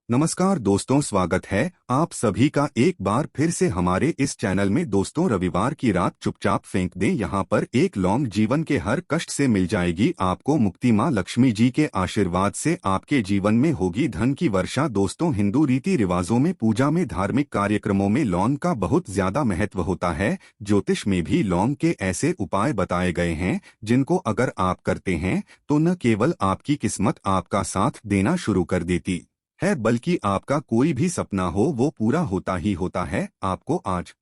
नमस्कार दोस्तों, स्वागत है आप सभी का एक बार फिर से हमारे इस चैनल में। दोस्तों, रविवार की रात चुपचाप फेंक दें, यहाँ पर एक लौंग जीवन के हर कष्ट से मिल जाएगी आपको मुक्ति। माँ लक्ष्मी जी के आशीर्वाद से आपके जीवन में होगी धन की वर्षा। दोस्तों, हिंदू रीति रिवाजों में, पूजा में, धार्मिक कार्यक्रमों में लौंग का बहुत ज्यादा महत्व होता है। ज्योतिष में भी लौंग के ऐसे उपाय बताए गए हैं जिनको अगर आप करते हैं तो न केवल आपकी किस्मत आपका साथ देना शुरू कर देती है, बल्कि आपका कोई भी सपना हो वो पूरा होता ही होता है। आपको आज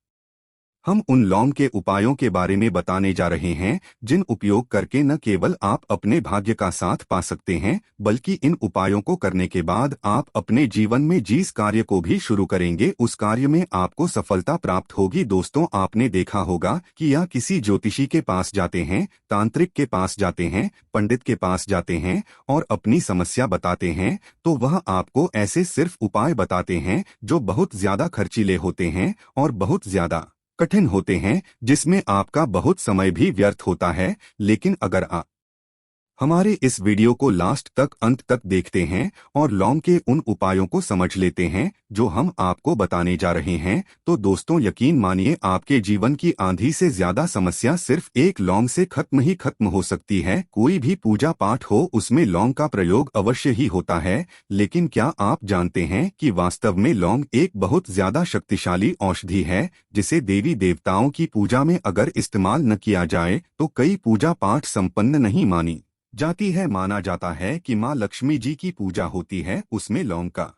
हम उन लौंग के उपायों के बारे में बताने जा रहे हैं जिन उपयोग करके न केवल आप अपने भाग्य का साथ पा सकते हैं, बल्कि इन उपायों को करने के बाद आप अपने जीवन में जिस कार्य को भी शुरू करेंगे उस कार्य में आपको सफलता प्राप्त होगी। दोस्तों, आपने देखा होगा कि या किसी ज्योतिषी के पास जाते हैं, तांत्रिक के पास जाते हैं, पंडित के पास जाते हैं और अपनी समस्या बताते हैं, तो वह आपको ऐसे सिर्फ उपाय बताते हैं जो बहुत ज्यादा खर्चीले होते हैं और बहुत ज्यादा कठिन होते हैं, जिसमें आपका बहुत समय भी व्यर्थ होता है। लेकिन अगर आप हमारे इस वीडियो को लास्ट तक, अंत तक देखते हैं और लौंग के उन उपायों को समझ लेते हैं जो हम आपको बताने जा रहे हैं, तो दोस्तों यकीन मानिए आपके जीवन की आंधी से ज्यादा समस्या सिर्फ एक लौंग से खत्म हो सकती है। कोई भी पूजा पाठ हो उसमें लौंग का प्रयोग अवश्य ही होता है, लेकिन क्या आप जानते हैं कि वास्तव में लौंग एक बहुत ज्यादा शक्तिशाली औषधि है जिसे देवी देवताओं की पूजा में अगर इस्तेमाल न किया जाए तो कई पूजा पाठ संपन्न नहीं मानी जाती है। माना जाता है कि माँ लक्ष्मी जी की पूजा होती है, उसमें लौंग का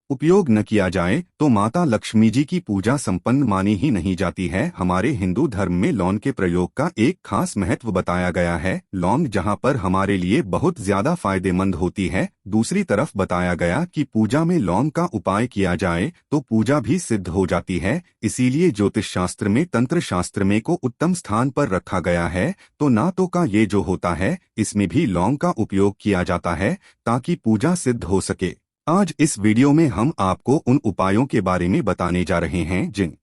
उपयोग न किया जाए तो माता लक्ष्मी जी की पूजा संपन्न मानी ही नहीं जाती है। हमारे हिंदू धर्म में लौंग के प्रयोग का एक खास महत्व बताया गया है। लौंग जहाँ पर हमारे लिए बहुत ज्यादा फायदेमंद होती है, दूसरी तरफ बताया गया कि पूजा में लौंग का उपाय किया जाए तो पूजा भी सिद्ध हो जाती है। इसीलिए ज्योतिष शास्त्र में, तंत्र शास्त्र में को उत्तम स्थान पर रखा गया है। तो ना तो का ये जो होता है इसमें भी लौंग का उपयोग किया जाता है ताकि पूजा सिद्ध हो सके। आज इस वीडियो में हम आपको उन उपायों के बारे में बताने जा रहे हैं जिन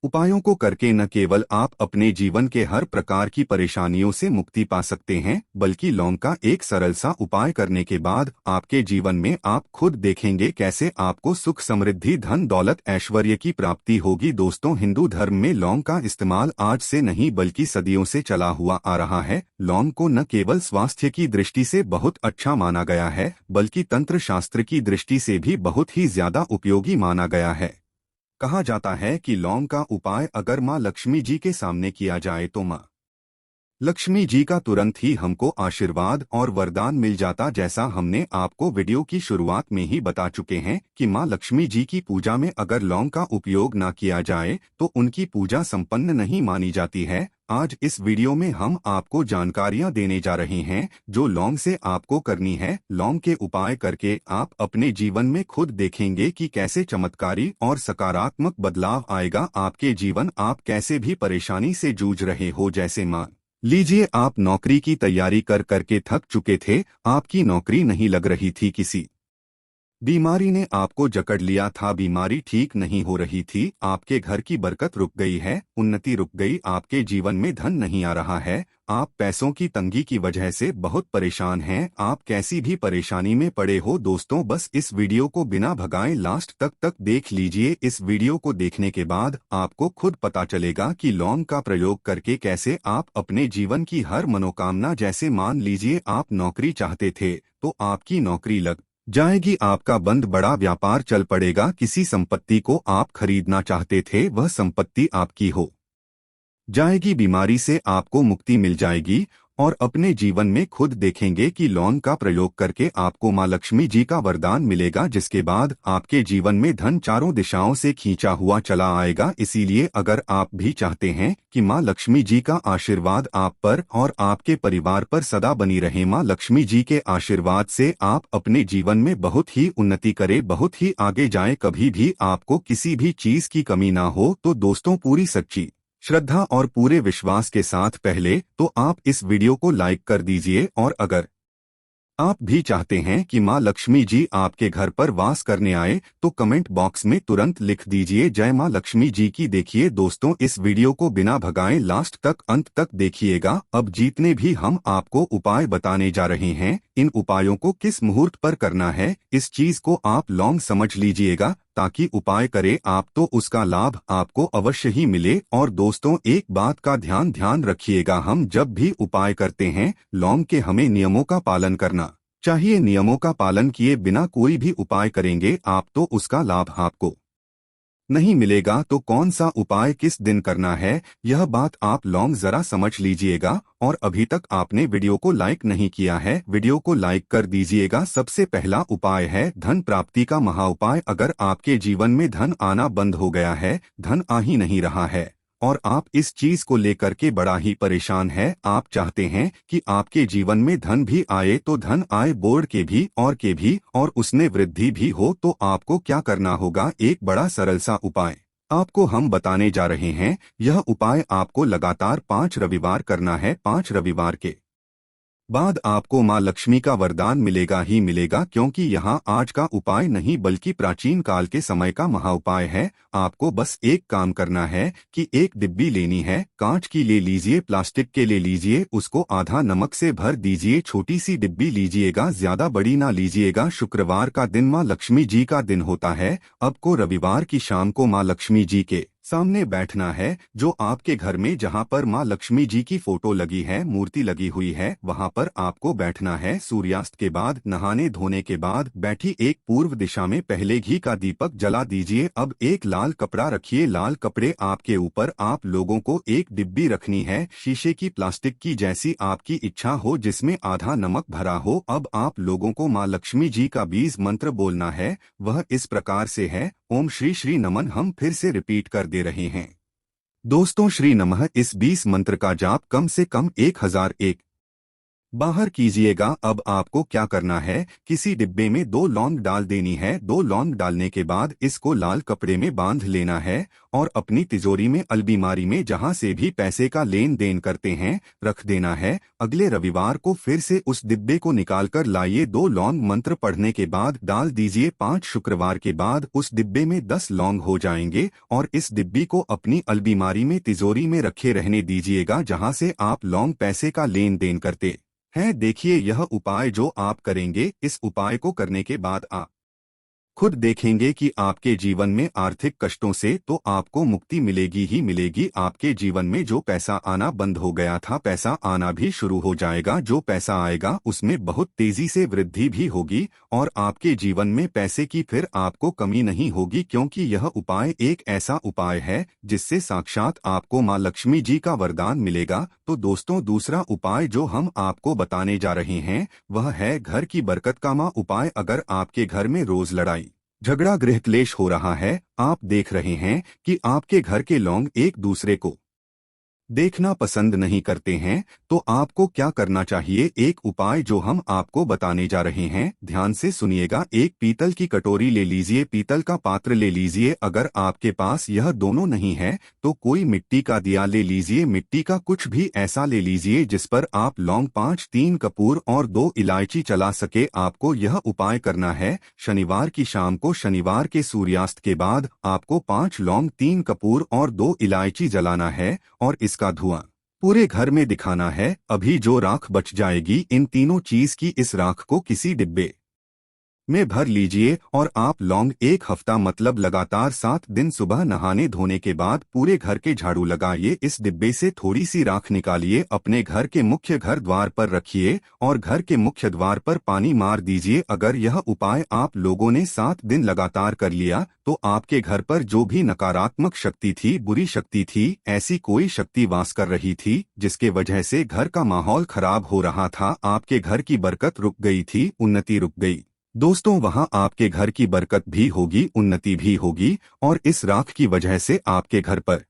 उपायों को करके न केवल आप अपने जीवन के हर प्रकार की परेशानियों से मुक्ति पा सकते हैं, बल्कि लौंग का एक सरल सा उपाय करने के बाद आपके जीवन में आप खुद देखेंगे कैसे आपको सुख, समृद्धि, धन दौलत, ऐश्वर्य की प्राप्ति होगी। दोस्तों, हिंदू धर्म में लौंग का इस्तेमाल आज से नहीं बल्कि सदियों से चला हुआ आ रहा है। लौंग को न केवल स्वास्थ्य की दृष्टि से बहुत अच्छा माना गया है, बल्कि तंत्र शास्त्र की दृष्टि से भी बहुत ही ज्यादा उपयोगी माना गया है। कहा जाता है कि लौंग का उपाय अगर माँ लक्ष्मी जी के सामने किया जाए तो माँ लक्ष्मी जी का तुरंत ही हमको आशीर्वाद और वरदान मिल जाता। जैसा हमने आपको वीडियो की शुरुआत में ही बता चुके हैं कि माँ लक्ष्मी जी की पूजा में अगर लौंग का उपयोग ना किया जाए तो उनकी पूजा संपन्न नहीं मानी जाती है। आज इस वीडियो में हम आपको जानकारियां देने जा रहे हैं जो लौंग से आपको करनी है। लौंग के उपाय करके आप अपने जीवन में खुद देखेंगे कि कैसे चमत्कारी और सकारात्मक बदलाव आएगा आपके जीवन। आप कैसे भी परेशानी से जूझ रहे हो, जैसे मान लीजिए आप नौकरी की तैयारी कर करके थक चुके थे, आपकी नौकरी नहीं लग रही थी, किसी बीमारी ने आपको जकड़ लिया था, बीमारी ठीक नहीं हो रही थी, आपके घर की बरकत रुक गई है, उन्नति रुक गई, आपके जीवन में धन नहीं आ रहा है, आप पैसों की तंगी की वजह से बहुत परेशान हैं, आप कैसी भी परेशानी में पड़े हो। दोस्तों, बस इस वीडियो को बिना भगाए लास्ट तक देख लीजिए। इस वीडियो को देखने के बाद आपको खुद पता चलेगा कि लौंग का प्रयोग करके कैसे आप अपने जीवन की हर मनोकामना, जैसे मान लीजिए आप नौकरी चाहते थे तो आपकी नौकरी लग जाएगी, आपका बंद बड़ा व्यापार चल पड़ेगा, किसी संपत्ति को आप खरीदना चाहते थे वह संपत्ति आपकी हो जाएगी, बीमारी से आपको मुक्ति मिल जाएगी और अपने जीवन में खुद देखेंगे कि लौंग का प्रयोग करके आपको माँ लक्ष्मी जी का वरदान मिलेगा, जिसके बाद आपके जीवन में धन चारों दिशाओं से खींचा हुआ चला आएगा। इसीलिए अगर आप भी चाहते हैं कि माँ लक्ष्मी जी का आशीर्वाद आप पर और आपके परिवार पर सदा बनी रहे, माँ लक्ष्मी जी के आशीर्वाद से आप अपने जीवन में बहुत ही उन्नति करें, बहुत ही आगे जाएं, कभी भी आपको किसी भी चीज की कमी ना हो, तो दोस्तों पूरी सच्ची श्रद्धा और पूरे विश्वास के साथ पहले तो आप इस वीडियो को लाइक कर दीजिए और अगर आप भी चाहते हैं कि माँ लक्ष्मी जी आपके घर पर वास करने आए तो कमेंट बॉक्स में तुरंत लिख दीजिए जय माँ लक्ष्मी जी की। देखिए दोस्तों, इस वीडियो को बिना भगाए लास्ट तक अंत तक देखिएगा। अब जितने भी हम आपको उपाय बताने जा रहे हैं, इन उपायों को किस मुहूर्त पर करना है, इस चीज को आप लॉन्ग समझ लीजिएगा, ताकि उपाय करे आप तो उसका लाभ आपको अवश्य ही मिले। और दोस्तों, एक बात का ध्यान रखिएगा, हम जब भी उपाय करते हैं लॉन्ग के, हमें नियमों का पालन करना चाहिए। नियमों का पालन किए बिना कोई भी उपाय करेंगे आप तो उसका लाभ आपको नहीं मिलेगा। तो कौन सा उपाय किस दिन करना है, यह बात आप लॉन्ग जरा समझ लीजिएगा। और अभी तक आपने वीडियो को लाइक नहीं किया है, वीडियो को लाइक कर दीजिएगा। सबसे पहला उपाय है धन प्राप्ति का महाउपाय। अगर आपके जीवन में धन आना बंद हो गया है, धन आ ही नहीं रहा है और आप इस चीज को लेकर के बड़ा ही परेशान है, आप चाहते हैं कि आपके जीवन में धन भी आए, तो धन आए बोर्ड के भी और उसने वृद्धि भी हो, तो आपको क्या करना होगा, एक बड़ा सरल सा उपाय आपको हम बताने जा रहे हैं। यह उपाय आपको लगातार 5 रविवार करना है। 5 रविवार के बाद आपको माँ लक्ष्मी का वरदान मिलेगा ही मिलेगा, क्योंकि यहाँ आज का उपाय नहीं बल्कि प्राचीन काल के समय का महाउपाय है। आपको बस एक काम करना है कि एक डिब्बी लेनी है, कांच की ले लीजिए, प्लास्टिक के ले लीजिए, उसको आधा नमक से भर दीजिए। छोटी सी डिब्बी लीजिएगा, ज्यादा बड़ी ना लीजिएगा। शुक्रवार का दिन माँ लक्ष्मी जी का दिन होता है। अब को रविवार की शाम को माँ लक्ष्मी जी के सामने बैठना है। जो आपके घर में जहां पर माँ लक्ष्मी जी की फोटो लगी है, मूर्ति लगी हुई है, वहां पर आपको बैठना है। सूर्यास्त के बाद, नहाने धोने के बाद बैठी एक पूर्व दिशा में पहले घी का दीपक जला दीजिए। अब एक लाल कपड़ा रखिए, लाल कपड़े आपके ऊपर आप लोगों को एक डिब्बी रखनी है, शीशे की, प्लास्टिक की, जैसी आपकी इच्छा हो, जिसमें आधा नमक भरा हो। अब आप लोगों को माँ लक्ष्मी जी का बीज मंत्र बोलना है। वह इस प्रकार से है, ओम श्री श्री नमन। हम फिर से रिपीट कर दे रहे हैं दोस्तों, श्री नमः। इस 20 मंत्र का जाप कम से कम 1001 बाहर कीजिएगा। अब आपको क्या करना है, किसी डिब्बे में 2 लौंग डाल देनी है। 2 लौंग डालने के बाद इसको लाल कपड़े में बांध लेना है और अपनी तिजोरी में, अलमारी में, जहां से भी पैसे का लेन देन करते हैं, रख देना है। अगले रविवार को फिर से उस डिब्बे को निकाल कर लाइए। 2 लौंग मंत्र पढ़ने के बाद डाल दीजिए। 5 शुक्रवार के बाद उस डिब्बे में 10 लौंग हो जाएंगे और इस डिब्बी को अपनी अलमारी में, तिजोरी में रखे रहने दीजिएगा, जहां से आप लौंग पैसे का लेन देन करते हैं। देखिए, यह उपाय जो आप करेंगे, इस उपाय को करने के बाद आप खुद देखेंगे कि आपके जीवन में आर्थिक कष्टों से तो आपको मुक्ति मिलेगी ही मिलेगी। आपके जीवन में जो पैसा आना बंद हो गया था, पैसा आना भी शुरू हो जाएगा। जो पैसा आएगा उसमें बहुत तेजी से वृद्धि भी होगी और आपके जीवन में पैसे की फिर आपको कमी नहीं होगी, क्योंकि यह उपाय एक ऐसा उपाय है जिससे साक्षात आपको माँ लक्ष्मी जी का वरदान मिलेगा। तो दोस्तों, दूसरा उपाय जो हम आपको बताने जा रहे हैं वह है घर की बरकत का माँ उपाय। अगर आपके घर में रोज लड़ाई झगड़ा, गृह क्लेश हो रहा है, आप देख रहे हैं कि आपके घर के लोग एक दूसरे को देखना पसंद नहीं करते हैं, तो आपको क्या करना चाहिए, एक उपाय जो हम आपको बताने जा रहे हैं, ध्यान से सुनिएगा। एक पीतल की कटोरी ले लीजिए, पीतल का पात्र ले लीजिए। अगर आपके पास यह दोनों नहीं है तो कोई मिट्टी का दिया ले लीजिए। मिट्टी का कुछ भी ऐसा ले लीजिए जिस पर आप लौंग 5, 3 कपूर और 2 इलायची चला सके। आपको यह उपाय करना है शनिवार की शाम को। शनिवार के सूर्यास्त के बाद आपको 5 लौंग, 3 कपूर और 2 इलायची जलाना है और का धुआं पूरे घर में दिखाना है। अभी जो राख बच जाएगी, इन तीनों चीज की, इस राख को किसी डिब्बे में भर लीजिए और आप लौंग 1 हफ्ता मतलब लगातार 7 दिन सुबह नहाने धोने के बाद पूरे घर के झाड़ू लगाइए। इस डिब्बे से थोड़ी सी राख निकालिए, अपने घर के मुख्य घर द्वार पर रखिए और घर के मुख्य द्वार पर पानी मार दीजिए। अगर यह उपाय आप लोगों ने 7 दिन लगातार कर लिया तो आपके घर पर जो भी नकारात्मक शक्ति थी, बुरी शक्ति थी, ऐसी कोई शक्ति वास कर रही थी जिसके वजह से घर का माहौल खराब हो रहा था, आपके घर की बरकत रुक गई थी, उन्नति रुक गई, दोस्तों वहां आपके घर की बरकत भी होगी, उन्नति भी होगी और इस राख की वजह से आपके घर पर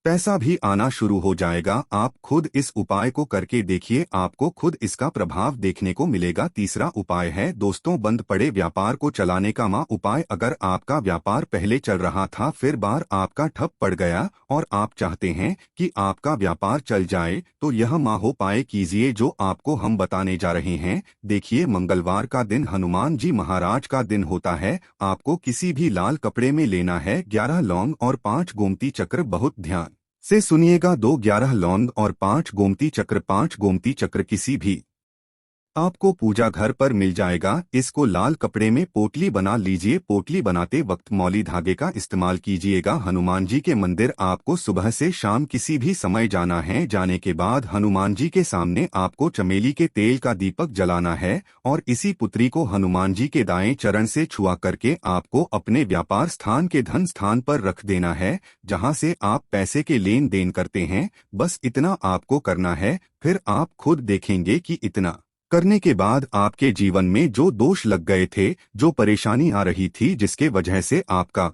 पैसा भी आना शुरू हो जाएगा। आप खुद इस उपाय को करके देखिए, आपको खुद इसका प्रभाव देखने को मिलेगा। तीसरा उपाय है दोस्तों, बंद पड़े व्यापार को चलाने का उपाय। अगर आपका व्यापार पहले चल रहा था, फिर बार आपका ठप पड़ गया और आप चाहते हैं कि आपका व्यापार चल जाए, तो यह उपाय कीजिए जो आपको हम बताने जा रहे हैं। देखिए, मंगलवार का दिन हनुमान जी महाराज का दिन होता है। आपको किसी भी लाल कपड़े में लेना है 11 लौंग और 5 गोमती चक्र। बहुत ध्यान से सुनिएगा, 11 लौंग और 5 गोमती चक्र। 5 गोमती चक्र किसी भी आपको पूजा घर पर मिल जाएगा। इसको लाल कपड़े में पोटली बना लीजिए। पोटली बनाते वक्त मौली धागे का इस्तेमाल कीजिएगा। हनुमान जी के मंदिर आपको सुबह से शाम किसी भी समय जाना है। जाने के बाद हनुमान जी के सामने आपको चमेली के तेल का दीपक जलाना है और इसी पुत्री को हनुमान जी के दाएं चरण से छुआ करके आपको अपने व्यापार स्थान के धन स्थान पर रख देना है, जहां से आप पैसे के लेन देन करते हैं। बस इतना आपको करना है, फिर आप खुद देखेंगे कि इतना करने के बाद आपके जीवन में जो दोष लग गए थे, जो परेशानी आ रही थी, जिसके वजह से आपका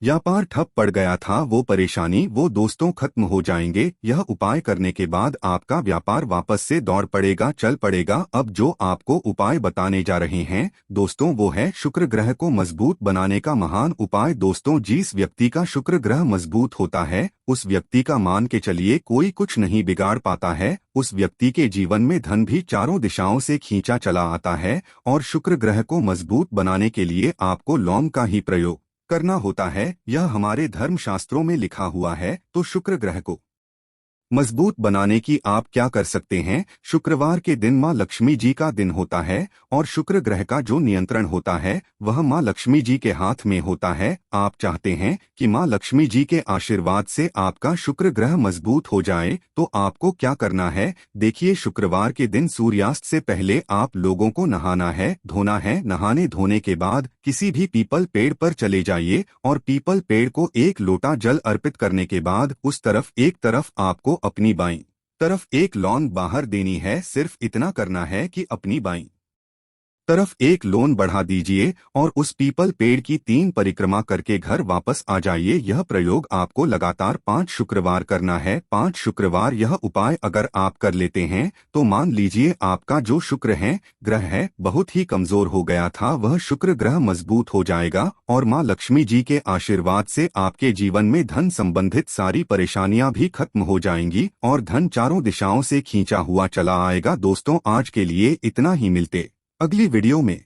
व्यापार ठप पड़ गया था, वो परेशानी, वो दोस्तों खत्म हो जाएंगे। यह उपाय करने के बाद आपका व्यापार वापस से दौड़ पड़ेगा, चल पड़ेगा। अब जो आपको उपाय बताने जा रहे हैं दोस्तों, वो है शुक्र ग्रह को मजबूत बनाने का महान उपाय। दोस्तों, जिस व्यक्ति का शुक्र ग्रह मजबूत होता है, उस व्यक्ति का मान के चलिए कोई कुछ नहीं बिगाड़ पाता है। उस व्यक्ति के जीवन में धन भी चारों दिशाओं से खींचा चला आता है। और शुक्र ग्रह को मजबूत बनाने के लिए आपको लौंग का ही प्रयोग करना होता है। यह हमारे धर्मशास्त्रों में लिखा हुआ है। तो शुक्र ग्रह को मजबूत बनाने की आप क्या कर सकते हैं? शुक्रवार के दिन माँ लक्ष्मी जी का दिन होता है और शुक्र ग्रह का जो नियंत्रण होता है वह माँ लक्ष्मी जी के हाथ में होता है। आप चाहते हैं कि माँ लक्ष्मी जी के आशीर्वाद से आपका शुक्र ग्रह मजबूत हो जाए, तो आपको क्या करना है? देखिए, शुक्रवार के दिन सूर्यास्त से पहले आप लोगों को नहाना है, धोना है। नहाने धोने के बाद किसी भी पीपल पेड़ पर चले जाइए और पीपल पेड़ को 1 लोटा जल अर्पित करने के बाद उस तरफ एक तरफ आपको अपनी बाईं तरफ 1 लौंग बाहर देनी है। सिर्फ इतना करना है कि अपनी बाईं तरफ 1 लोन बढ़ा दीजिए और उस पीपल पेड़ की 3 परिक्रमा करके घर वापस आ जाइए। यह प्रयोग आपको लगातार 5 शुक्रवार करना है। 5 शुक्रवार यह उपाय अगर आप कर लेते हैं तो मान लीजिए आपका जो शुक्र है ग्रह है बहुत ही कमजोर हो गया था, वह शुक्र ग्रह मजबूत हो जाएगा और माँ लक्ष्मी जी के आशीर्वाद से आपके जीवन में धन संबंधित सारी परेशानियां भी खत्म हो जाएंगी और धन चारों दिशाओं से खींचा हुआ चला आएगा। दोस्तों, आज के लिए इतना ही। मिलते अगली वीडियो में।